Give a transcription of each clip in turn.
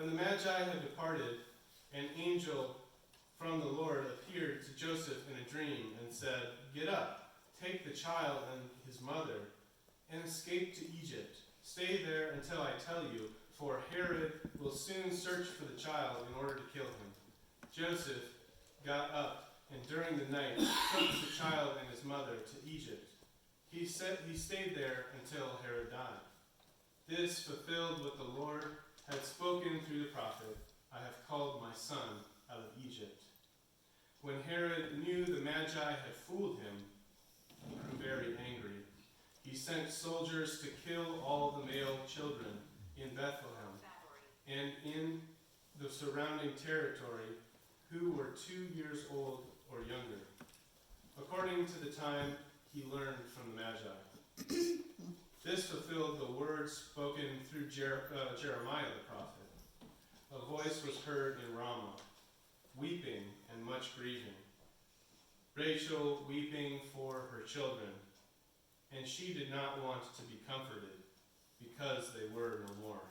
When the Magi had departed, an angel from the Lord appeared to Joseph in a dream and said, "Get up, take the child and his mother, and escape to Egypt. Stay there until I tell you, for Herod will soon search for the child in order to kill him." Joseph got up and during the night took the child and his mother to Egypt. He stayed there until Herod died. This fulfilled what the Lord had spoken through the prophet, "I have called my son out of Egypt." When Herod knew the Magi had fooled him, he grew very angry. He sent soldiers to kill all the male children in Bethlehem and in the surrounding territory who were 2 years old or younger, according to the time he learned from the Magi. This fulfilled the words spoken through Jeremiah the prophet. A voice was heard in Ramah, weeping and much grieving, Rachel weeping for her children, and she did not want to be comforted, because they were no more.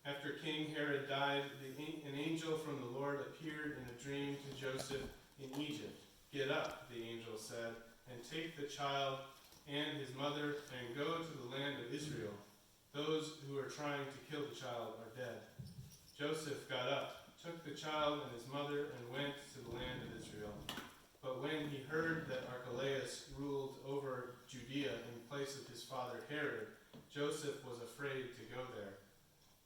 After King Herod died, an angel from the Lord appeared in a dream to Joseph in Egypt. "Get up," the angel said, "and take the child and his mother and go to the land of Israel. Those who are trying to kill the child are dead." Joseph got up, took the child and his mother, and went to the land of Israel. But when he heard that Archelaus ruled over Judea in place of his father Herod, Joseph was afraid to go there.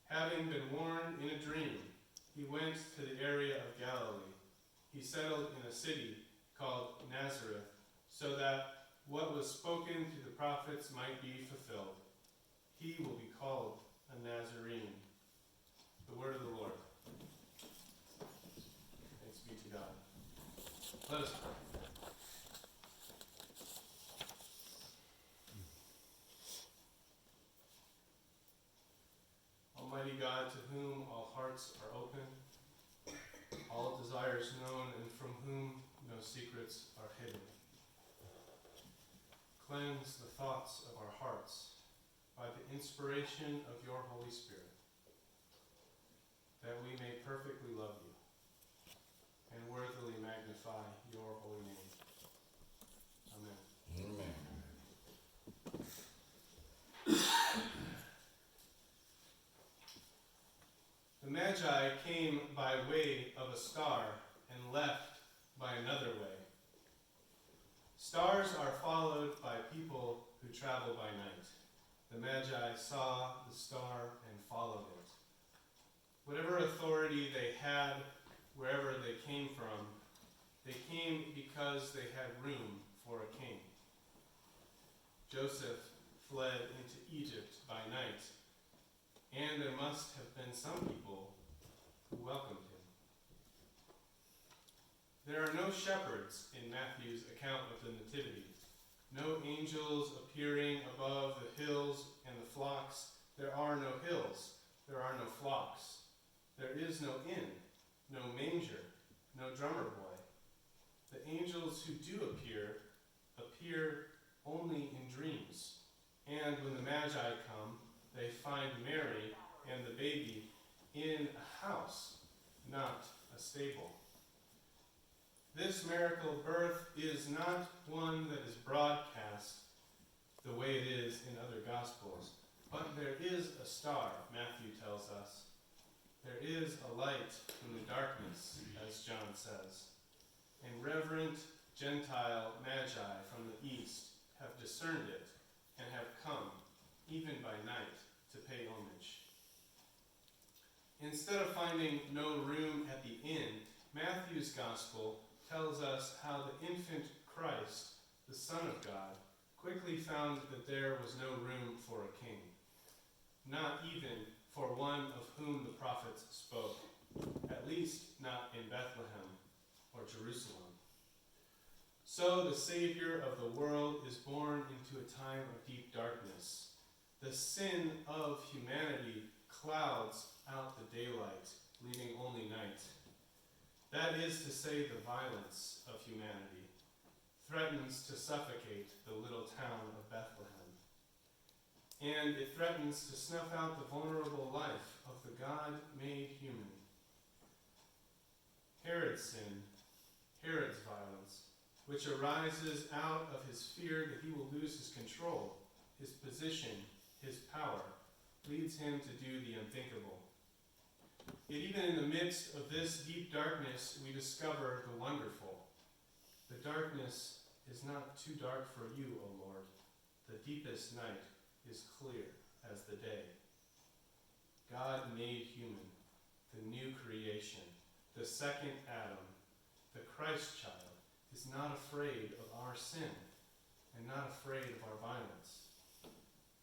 Having been warned in a dream, he went to the area of Galilee. He settled in a city called Nazareth, so that what was spoken through the prophets might be fulfilled. He will be called a Nazarene. The word of the Lord. Thanks be to God. Let us pray. Almighty God, to whom all hearts are open, all desires known, and from whom no secrets are hidden, cleanse the thoughts of our hearts by the inspiration of your Holy Spirit, that we may perfectly love you and worthily magnify your holy name. Amen. Amen. The Magi came by way of a star and left by another way. Stars are followed by people who travel by night. The Magi saw the star and followed it. Whatever authority they had, wherever they came from, they came because they had room for a king. Joseph fled into Egypt by night, and there must have been some people who welcomed him. There are no shepherds in Matthew's account of the Nativity, no angels appearing above the hills and the flocks. There are no hills, there are no flocks. There is no inn, no manger, no drummer boy. The angels who do appear only in dreams. And when the Magi come, they find Mary and the baby in a house, not a stable. This miracle birth is not one that is broadcast the way it is in other Gospels, but there is a star, Matthew tells us. There is a light in the darkness, as John says. And reverent Gentile Magi from the east have discerned it and have come, even by night, to pay homage. Instead of finding no room at the inn, Matthew's Gospel tells us how the infant Christ, the Son of God, quickly found that there was no room for a king, not even for one of whom the prophets spoke, at least not in Bethlehem or Jerusalem. So the Savior of the world is born into a time of deep darkness. The sin of humanity clouds out the daylight, leaving only night. That is to say, the violence of humanity threatens to suffocate the little town of Bethlehem. And it threatens to snuff out the vulnerable life of the God made human. Herod's sin, Herod's violence, which arises out of his fear that he will lose his control, his position, his power, leads him to do the unthinkable. Yet even in the midst of this deep darkness, we discover the wonderful. The darkness is not too dark for you, O Lord. The deepest night is clear as the day. God made human, the new creation, the second Adam, the Christ child, is not afraid of our sin and not afraid of our violence.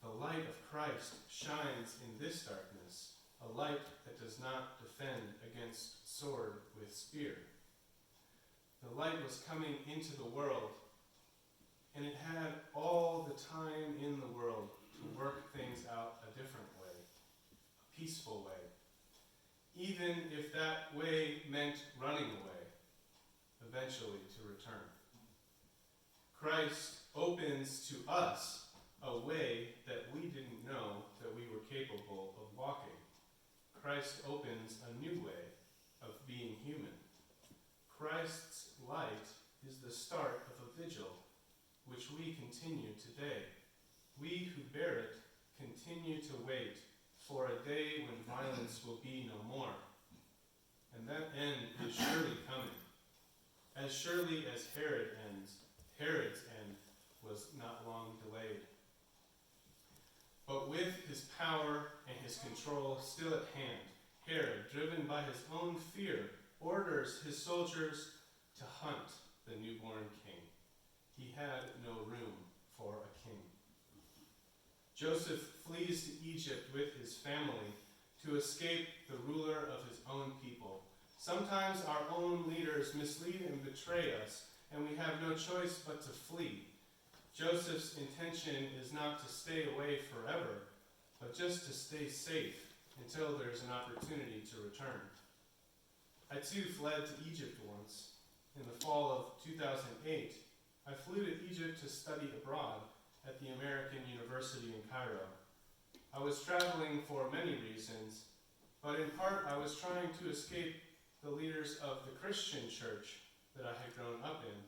The light of Christ shines in this darkness, a light that does not defend against sword with spear. The light was coming into the world, and it had all the time in the world to work things out a different way, a peaceful way, even if that way meant running away, eventually to return. Christ opens to us a way that we didn't know that we were capable of walking. Christ opens a new way of being human. Christ's light is the start of a vigil, which we continue today. We who bear it continue to wait for a day when violence will be no more. And that end is surely coming. As surely as Herod's end was not long delayed. But with his power and his control still at hand, Herod, driven by his own fear, orders his soldiers to hunt the newborn king. He had no room for a king. Joseph flees to Egypt with his family to escape the ruler of his own people. Sometimes our own leaders mislead and betray us, and we have no choice but to flee. Joseph's intention is not to stay away forever, but just to stay safe until there's an opportunity to return. I too fled to Egypt once. In the fall of 2008, I flew to Egypt to study abroad at the American University in Cairo. I was traveling for many reasons, but in part I was trying to escape the leaders of the Christian church that I had grown up in,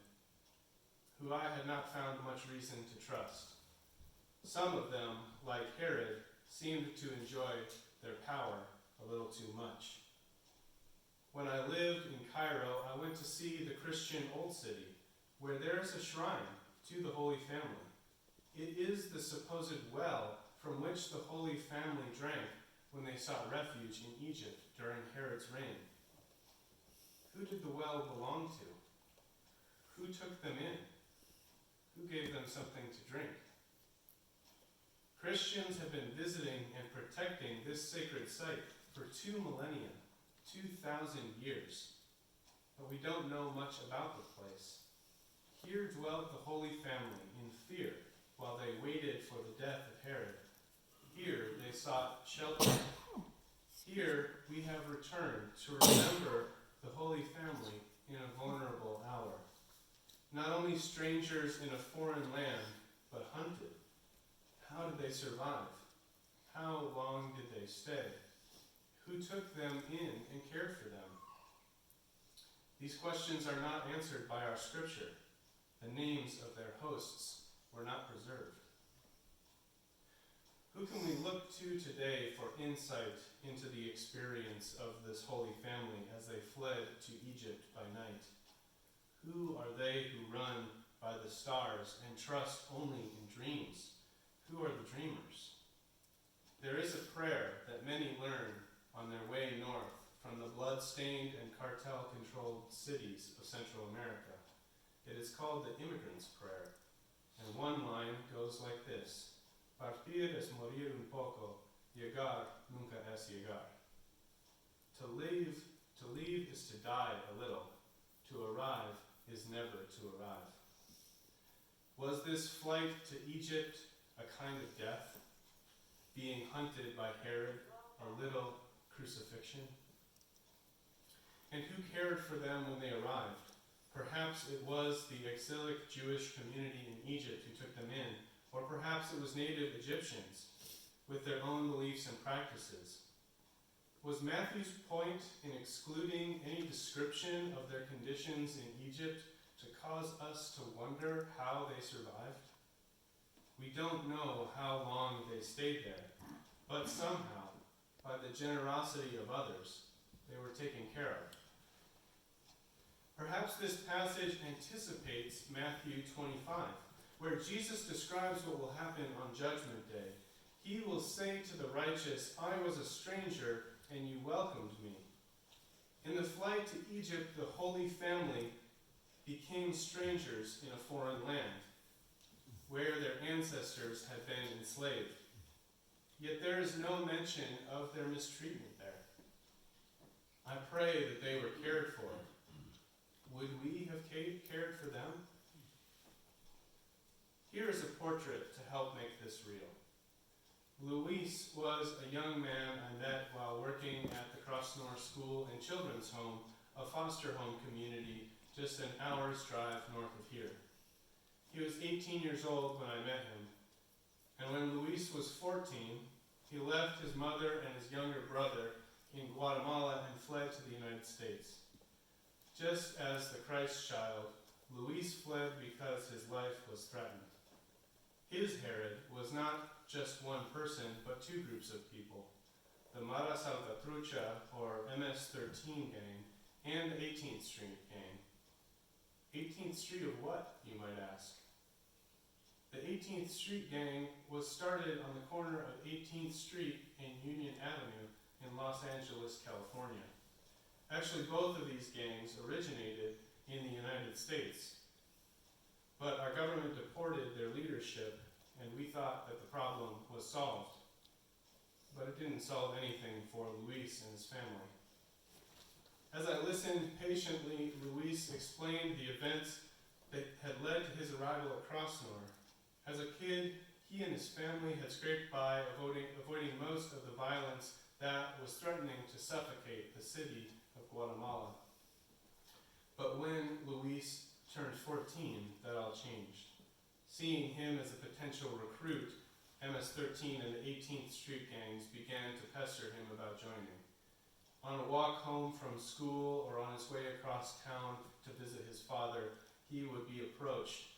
who I had not found much reason to trust. Some of them, like Herod, seemed to enjoy their power a little too much. When I lived in Cairo, I went to see the Christian Old City, where there is a shrine to the Holy Family. It is the supposed well from which the Holy Family drank when they sought refuge in Egypt during Herod's reign. Who did the well belong to? Who took them in? Who gave them something to drink? Christians have been visiting and protecting this sacred site for 2 millennia, 2,000 years, but we don't know much about the place. Here dwelt the Holy Family in fear while they waited for the death of Herod. Here they sought shelter. Here we have returned to remember the Holy Family in a vulnerable hour. Not only strangers in a foreign land, but hunted. How did they survive? How long did they stay? Who took them in and cared for them? These questions are not answered by our scripture. The names of their hosts were not preserved. Who can we look to today for insight into the experience of this Holy Family as they fled to Egypt by night? Who are they who run by the stars and trust only in dreams? Who are the dreamers? There is a prayer that many learn on their way north from the blood-stained and cartel-controlled cities of Central America. It is called the Immigrant's Prayer, and one line goes like this: Partir es morir un poco, llegar nunca es llegar. To leave is to die a little. To arrive is never to arrive. Was this flight to Egypt a kind of death? Being hunted by Herod, a little crucifixion? And who cared for them when they arrived? Perhaps it was the exilic Jewish community in Egypt who took them in, or perhaps it was native Egyptians with their own beliefs and practices. Was Matthew's point in excluding any description of their conditions in Egypt to cause us to wonder how they survived? We don't know how long they stayed there, but somehow, by the generosity of others, they were taken care of. Perhaps this passage anticipates Matthew 25, where Jesus describes what will happen on Judgment Day. He will say to the righteous, "I was a stranger, and you welcomed me." In the flight to Egypt, the Holy Family became strangers in a foreign land, where their ancestors had been enslaved. Yet there is no mention of their mistreatment there. I pray that they were cared for. Would we have cared for them? Here is a portrait to help make this real. Luis was a young man I met while working at the Krasnor School and Children's Home, a foster home community just an hour's drive north of here. He was 18 years old when I met him, and when Luis was 14, he left his mother and his younger brother in Guatemala and fled to the United States. Just as the Christ child, Luis fled because his life was threatened. His Herod was not just one person, but two groups of people, the Mara Salvatrucha, or MS-13 gang, and the 18th Street gang. 18th Street of what, you might ask? The 18th Street gang was started on the corner of 18th Street and Union Avenue in Los Angeles, California. Actually, both of these gangs originated in the United States, but our government deported their leadership, and we thought that the problem was solved. But it didn't solve anything for Luis and his family. As I listened patiently, Luis explained the events that had led to his arrival at Krasnor. As a kid, he and his family had scraped by, avoiding most of the violence that was threatening to suffocate the city of Guatemala. But when Luis turned 14, that all changed. Seeing him as a potential recruit, MS-13 and the 18th Street gangs began to pester him about joining. On a walk home from school or on his way across town to visit his father, he would be approached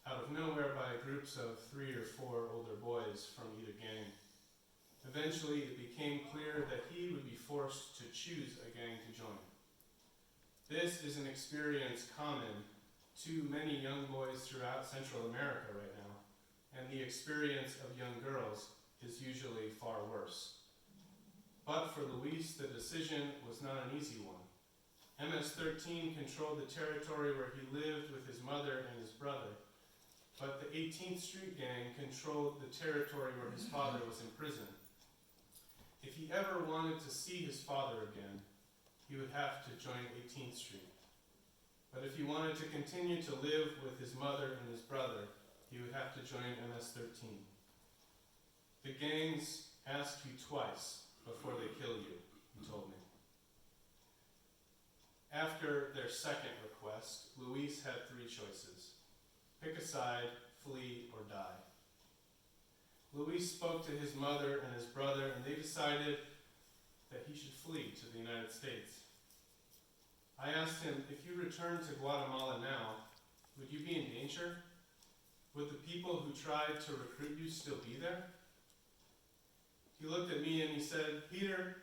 out of nowhere by groups of 3 or 4 older boys from either gang. Eventually, it became clear that he would be forced to choose a gang to join. This is an experience common to many young boys throughout Central America right now, and the experience of young girls is usually far worse. But for Luis, the decision was not an easy one. MS-13 controlled the territory where he lived with his mother and his brother, but the 18th Street gang controlled the territory where his father was in prison. If he ever wanted to see his father again, he would have to join 18th Street. But if he wanted to continue to live with his mother and his brother, he would have to join MS-13. The gangs ask you twice before they kill you, he told me. After their second request, Luis had 3 choices. Pick a side, flee, or die. Luis spoke to his mother and his brother, and they decided that he should flee to the United States. I asked him, if you return to Guatemala now, would you be in danger? Would the people who tried to recruit you still be there? He looked at me and he said, Peter,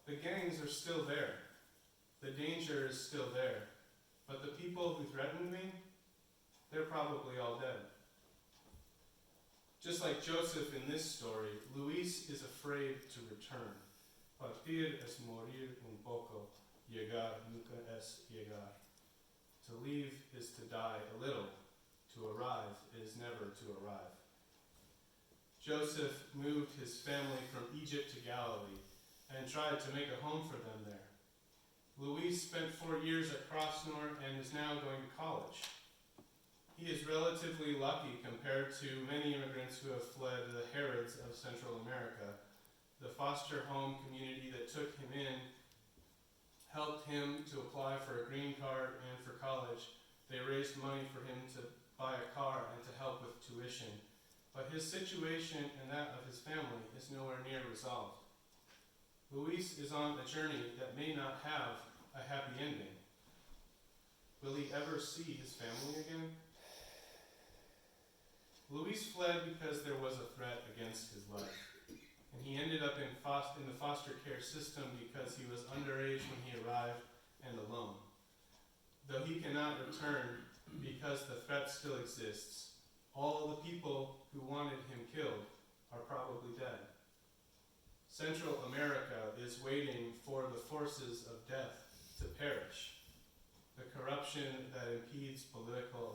the gangs are still there. The danger is still there. But the people who threatened me, they're probably all dead. Just like Joseph in this story, Luis is afraid to return. Partir es morir un poco, llegar nunca es llegar. To leave is to die a little. To arrive is never to arrive. Joseph moved his family from Egypt to Galilee and tried to make a home for them there. Luis spent 4 years at Krasnor and is now going to college. He is relatively lucky compared to many immigrants who have fled the Herods of Central America. The foster home community that took him in helped him to apply for a green card and for college. They raised money for him to buy a car and to help with tuition. But his situation and that of his family is nowhere near resolved. Luis is on a journey that may not have a happy ending. Will he ever see his family again? Luis fled because there was a threat against his life, and he ended up in the foster care system because he was underage when he arrived and alone. Though he cannot return because the threat still exists, all the people who wanted him killed are probably dead. Central America is waiting for the forces of death to perish. The corruption that impedes political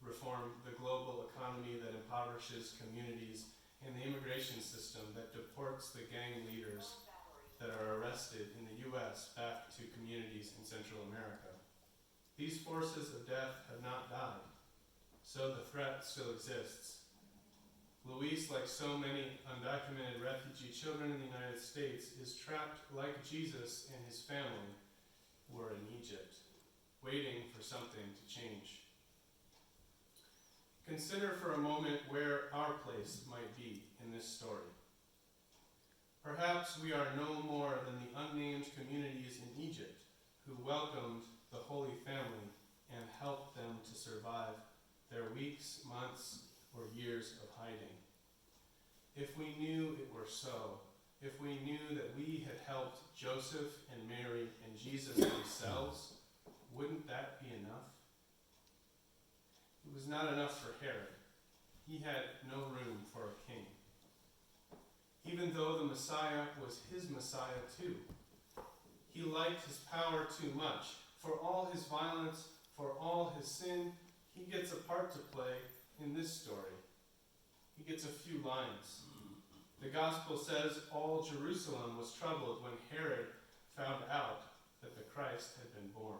reform, the global economy that impoverishes communities, and the immigration system that deports the gang leaders that are arrested in the U.S. back to communities in Central America. These forces of death have not died, so the threat still exists. Luis, like so many undocumented refugee children in the United States, is trapped like Jesus and his family were in Egypt, waiting for something to change. Consider for a moment where our place might be in this story. Perhaps we are no more than the unnamed communities in Egypt who welcomed the Holy Family and helped them to survive their weeks, months, or years of hiding. If we knew it were so, if we knew that we had helped Joseph and Mary and Jesus themselves, wouldn't that be enough? It was not enough for Herod. He had no room for a king. Even though the Messiah was his Messiah too. He liked his power too much. For all his violence, for all his sin, he gets a part to play in this story. He gets a few lines. The gospel says all Jerusalem was troubled when Herod found out that the Christ had been born.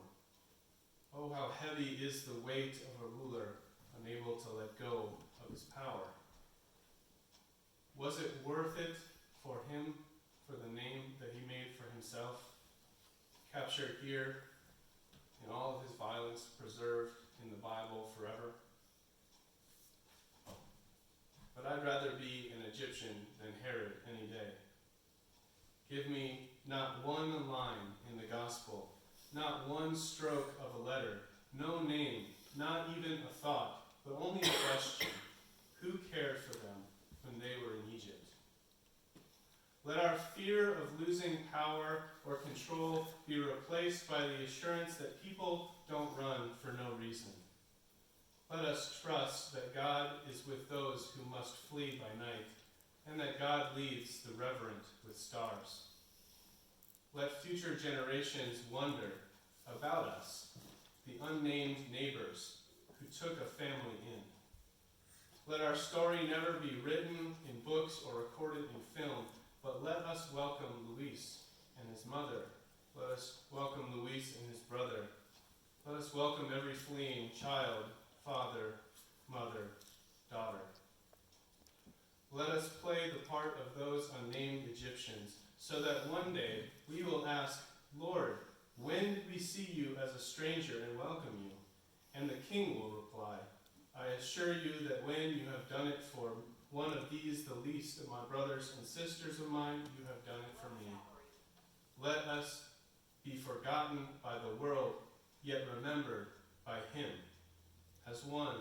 Oh, how heavy is the weight of a ruler unable to let go of his power. Was it worth it for him, for the name that he made for himself, captured here in all of his violence, preserved in the Bible forever? But I'd rather be an Egyptian than Herod any day. Give me not one line in the gospel, not one stroke of a letter, no name, not even a thought, but only a question. Who cared for them when they were in Egypt? Let our fear of losing power or control be replaced by the assurance that people don't run for no reason. Let us trust that God is with those who must flee by night, and that God leads the reverent with stars. Let future generations wonder about us, the unnamed neighbors who took a family in. Let our story never be written in books or recorded in film, but let us welcome Luis and his mother. Let us welcome Luis and his brother. Let us welcome every fleeing child, father, mother, daughter. Let us play the part of those unnamed Egyptians, so that one day we will ask, Lord, when did we see you as a stranger and welcome you? And the king will reply, I assure you that when you have done it for one of these, the least of my brothers and sisters of mine, you have done it for me. Let us be forgotten by the world, yet remembered by him, as one